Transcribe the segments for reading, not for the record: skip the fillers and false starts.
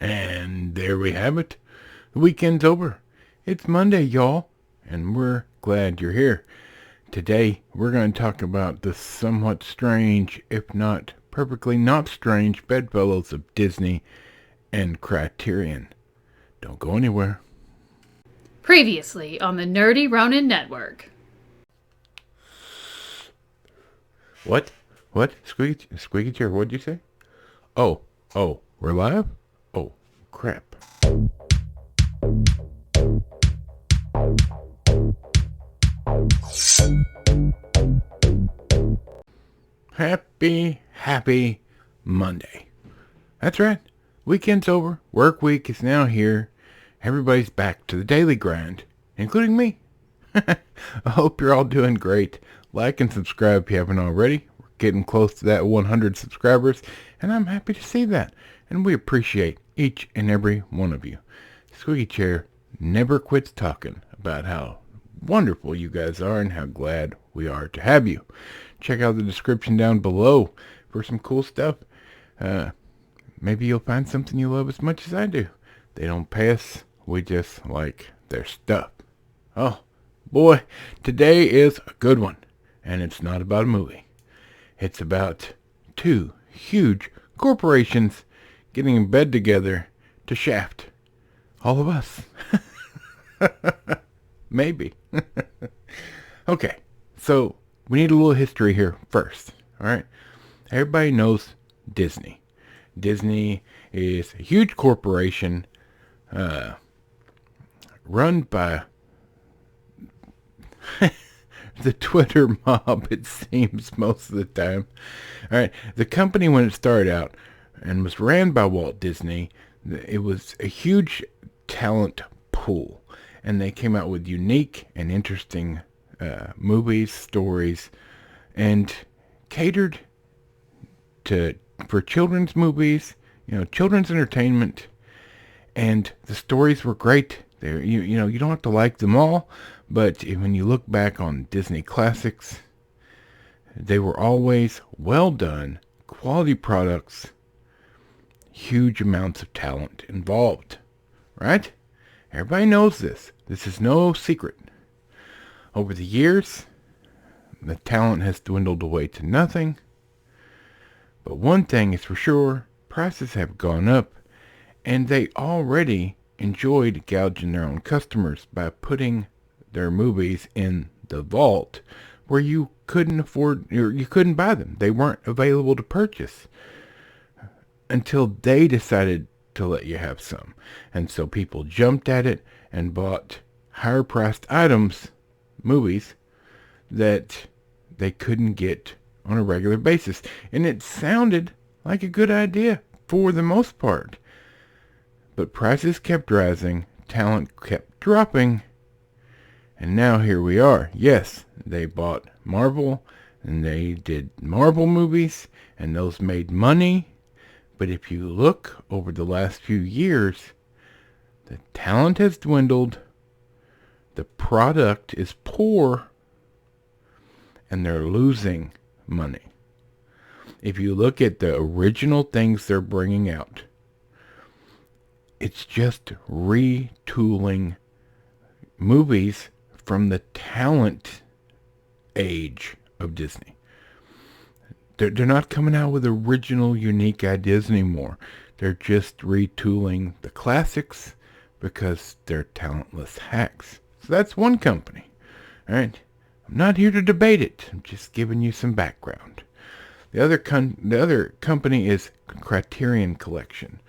And there we have it. The weekend's over. It's Monday, y'all, and we're glad you're here. Today, we're going to talk about the somewhat strange, if not perfectly not strange, Bedfellows of Disney and Criterion. Don't go anywhere. Previously on the Nerdy Ronin Network. What? Squeaky chair, what'd you say? Oh, we're live? Oh, crap. Happy Monday. That's right. Weekend's over. Work week is now here. Everybody's back to the daily grind, including me. I hope you're all doing great. Like and subscribe if you haven't already. We're getting close to that 100 subscribers, and I'm happy to see that. And we appreciate each and every one of you. Squeaky Chair never quits talking about how wonderful you guys are and how glad we are to have you. Check out the description down below for some cool stuff. Maybe you'll find something you love as much as I do. They don't pay us. We just like their stuff. Oh, boy, today is a good one. And it's not about a movie. It's about two huge corporations getting in bed together to shaft all of us. Maybe. Okay, so we need a little history here first. All right, everybody knows Disney. Disney is a huge corporation run by the Twitter mob, it seems, most of the time. All right, the company, when it started out and was ran by Walt Disney, it was a huge talent pool, and they came out with unique and interesting movies, stories, and catered for children's movies, children's entertainment, and the stories were great. You don't have to like them all, but when you look back on Disney classics, they were always well done, quality products, huge amounts of talent involved, right? Everybody knows this. This is no secret. Over the years, the talent has dwindled away to nothing. But one thing is for sure, prices have gone up, and they already enjoyed gouging their own customers by putting their movies in the vault where you couldn't afford, or you couldn't buy them. They weren't available to purchase until they decided to let you have some. And so people jumped at it and bought higher priced items, movies, that they couldn't get on a regular basis. And it sounded like a good idea for the most part. But prices kept rising, talent kept dropping, and now here we are. Yes, they bought Marvel, and they did Marvel movies, and those made money. But if you look over the last few years, the talent has dwindled, the product is poor, and they're losing money. If you look at the original things they're bringing out, it's just retooling movies from the talent age of Disney. They're not coming out with original, unique ideas anymore. They're just retooling the classics because they're talentless hacks. So that's one company. All right. I'm not here to debate it. I'm just giving you some background. The other company is Criterion Collection.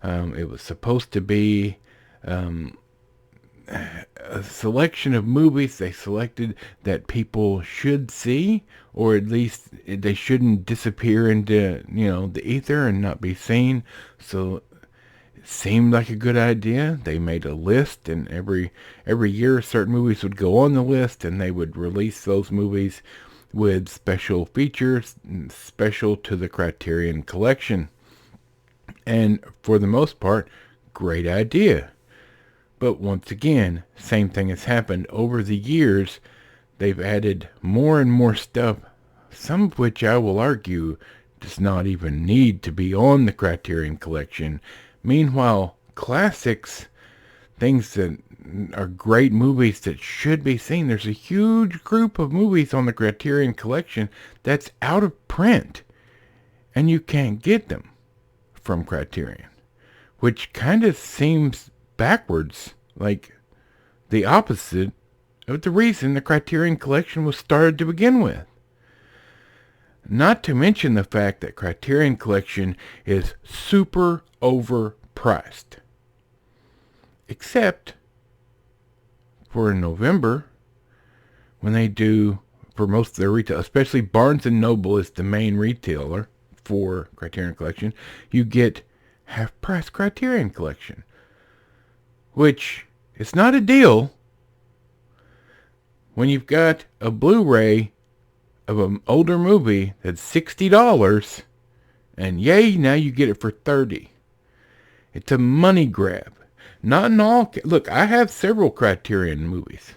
It was supposed to be a selection of movies they selected that people should see, or at least they shouldn't disappear into, the ether and not be seen. So it seemed like a good idea. They made a list, and every year certain movies would go on the list, and they would release those movies with special features special to the Criterion Collection. And for the most part, great idea. But once again, same thing has happened. Over the years, they've added more and more stuff, some of which I will argue does not even need to be on the Criterion Collection. Meanwhile, classics, things that are great movies that should be seen, there's a huge group of movies on the Criterion Collection that's out of print, and you can't get them from Criterion, which kind of seems backwards, like the opposite of the reason the Criterion Collection was started to begin with. Not to mention the fact that Criterion Collection is super overpriced. Except for in November, when they do, for most of their retail, especially Barnes & Noble is the main retailer for Criterion Collection, you get half-price Criterion Collection, which is not a deal when you've got a Blu-ray of an older movie that's $60, and yay, now you get it for $30. It's a money grab. Not in all... Look, I have several Criterion movies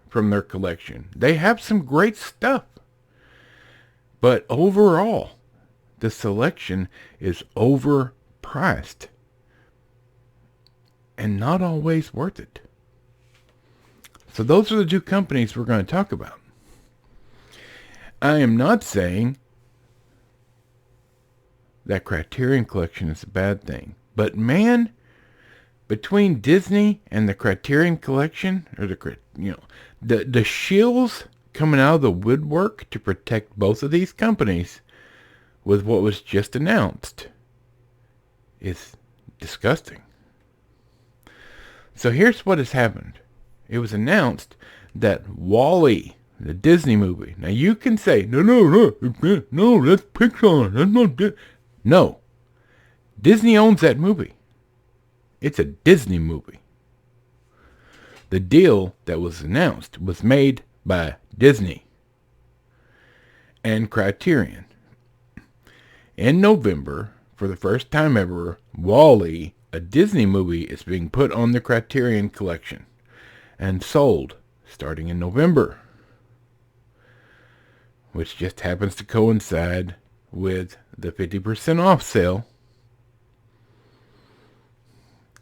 from their collection. They have some great stuff. But overall, the selection is overpriced. And not always worth it. So those are the two companies we're going to talk about. I am not saying that Criterion Collection is a bad thing. But man, between Disney and the Criterion Collection, or the shills coming out of the woodwork to protect both of these companies with what was just announced is disgusting. So here's what has happened. It was announced that WALL-E, the Disney movie. Now you can say, no, that's Pixar. That's not Disney. No. Disney owns that movie. It's a Disney movie. The deal that was announced was made by Disney and Criterion. In November, for the first time ever, WALL-E, a Disney movie, is being put on the Criterion Collection and sold starting in November, which just happens to coincide with the 50% off sale.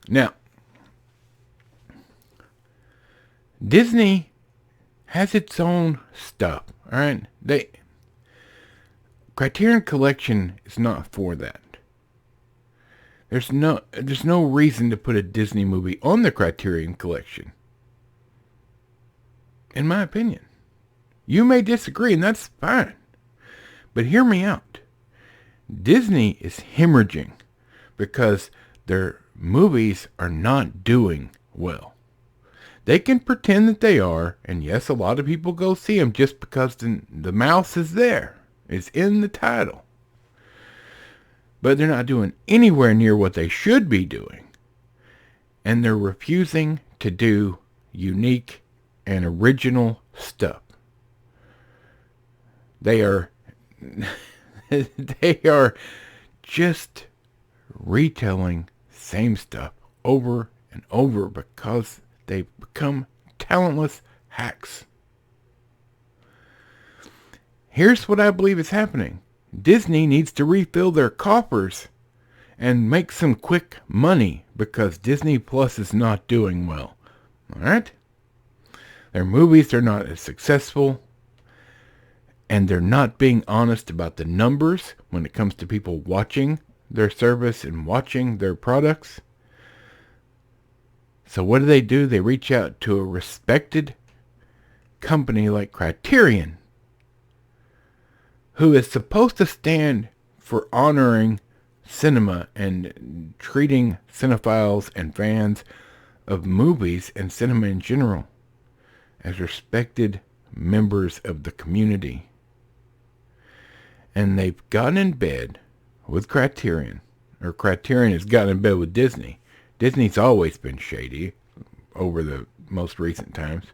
Now, Disney has its own stuff, alright? Criterion Collection is not for that. There's no reason to put a Disney movie on the Criterion Collection. In my opinion. You may disagree, and that's fine. But hear me out. Disney is hemorrhaging because their movies are not doing well. They can pretend that they are, and yes, a lot of people go see them just because the mouse is there. It's in the title. But they're not doing anywhere near what they should be doing. And they're refusing to do unique and original stuff. They are just retelling same stuff over and over because they've become talentless hacks. Here's what I believe is happening. Disney needs to refill their coffers and make some quick money because Disney Plus is not doing well. Alright? Their movies are not as successful, and they're not being honest about the numbers when it comes to people watching their service and watching their products. So what do? They reach out to a respected company like Criterion, who is supposed to stand for honoring cinema and treating cinephiles and fans of movies and cinema in general as respected members of the community. And they've gotten in bed with Criterion, or Criterion has gotten in bed with Disney. Disney's always been shady over the most recent times.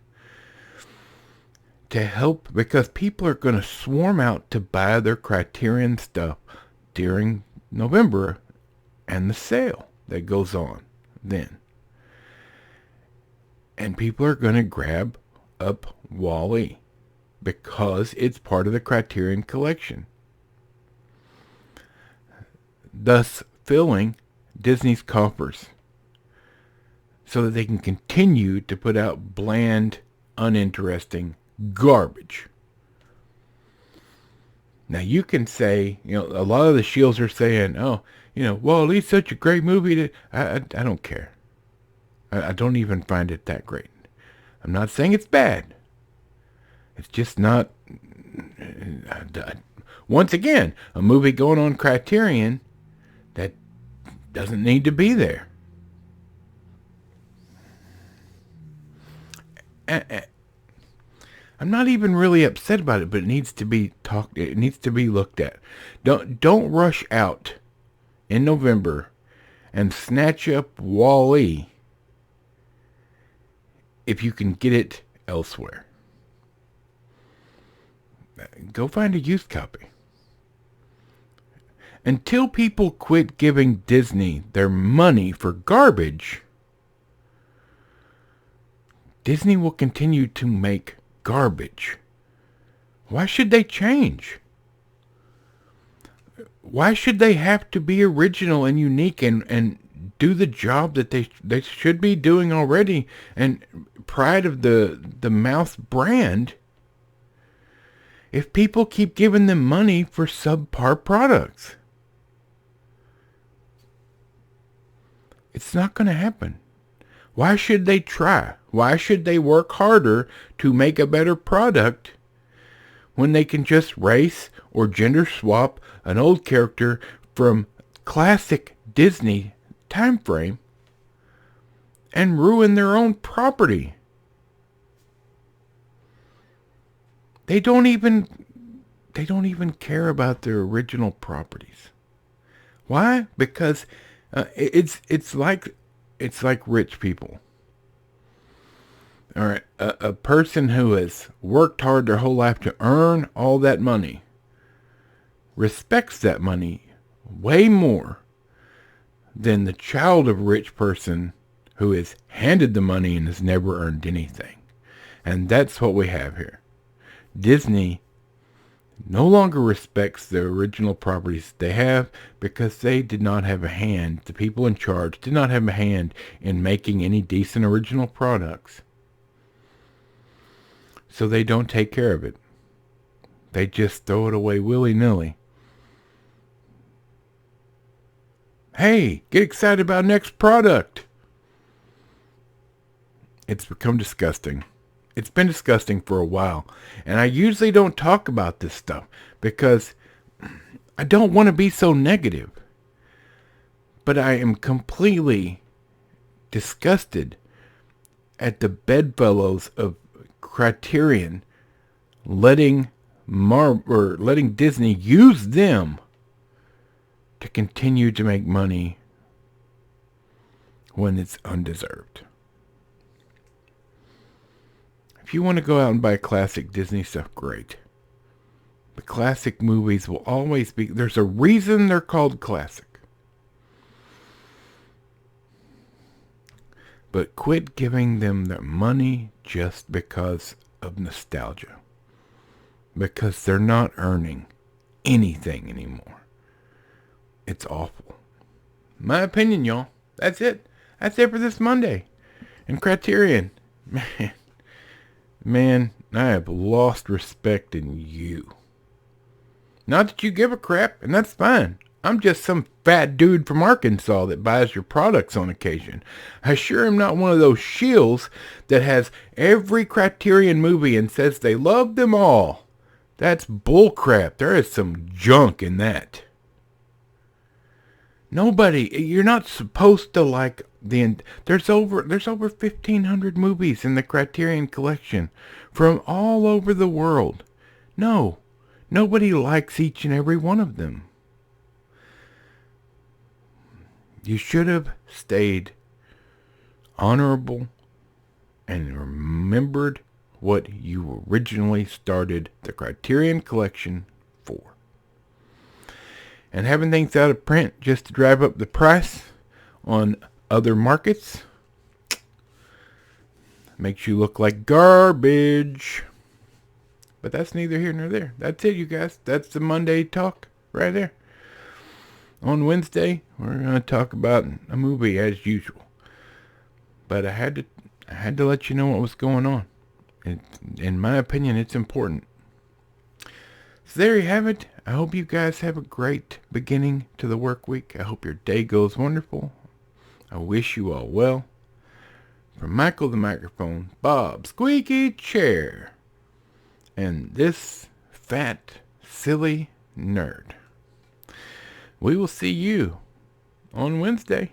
To help, because people are going to swarm out to buy their Criterion stuff during November and the sale that goes on then. And people are going to grab up WALL-E because it's part of the Criterion Collection, thus filling Disney's coffers so that they can continue to put out bland, uninteresting garbage. Now you can say, a lot of the shields are saying, oh, well, at least such a great movie that I don't care. I don't even find it that great. I'm not saying it's bad. It's just not. Once again, a movie going on Criterion that doesn't need to be there. I'm not even really upset about it, but it needs to be talked. It needs to be looked at. Don't rush out in November and snatch up Wall-E if you can get it elsewhere. Go find a used copy. Until people quit giving Disney their money for garbage, Disney will continue to make garbage. Why should they change? Why should they have to be original and unique and do the job that they should be doing already and pride of the mouse brand if people keep giving them money for subpar products? It's not going to happen. Why should they try? Why should they work harder to make a better product when they can just race or gender swap an old character from classic Disney time frame and ruin their own property? They don't even care about their original properties. Why? Because it's like rich people. All right, a person who has worked hard their whole life to earn all that money respects that money way more than the child of a rich person who is handed the money and has never earned anything. And that's what we have here. Disney no longer respects the original properties they have because they did not have a hand. The people in charge did not have a hand in making any decent original products. So they don't take care of it. They just throw it away willy-nilly. Hey, get excited about next product. It's become disgusting. It's been disgusting for a while. And I usually don't talk about this stuff because I don't want to be so negative. But I am completely disgusted at the Bedfellows of Criterion letting Disney use them to continue to make money when it's undeserved. If you want to go out and buy classic Disney stuff, great. The classic movies will always be... There's a reason they're called classic. But quit giving them their money just because of nostalgia. Because they're not earning anything anymore. It's awful. My opinion, y'all. That's it. That's it for this Monday. And Criterion. Man, I have lost respect in you. Not that you give a crap, and that's fine. I'm just some fat dude from Arkansas that buys your products on occasion. I sure am not one of those shills that has every Criterion movie and says they love them all. That's bullcrap. There is some junk in that. Nobody, you're not supposed to like there's over 1,500 movies in the Criterion collection from all over the world. No, nobody likes each and every one of them. You should have stayed honorable and remembered what you originally started the Criterion collection for. And having things out of print just to drive up the price on other markets makes you look like garbage. But that's neither here nor there. That's it, you guys. That's the Monday talk right there. On Wednesday, we're going to talk about a movie as usual. But I had to let you know what was going on. In my opinion, it's important. So there you have it. I hope you guys have a great beginning to the work week. I hope your day goes wonderful. I wish you all well. From Michael the microphone, Bob Squeaky Chair, and this fat, silly nerd. We will see you on Wednesday.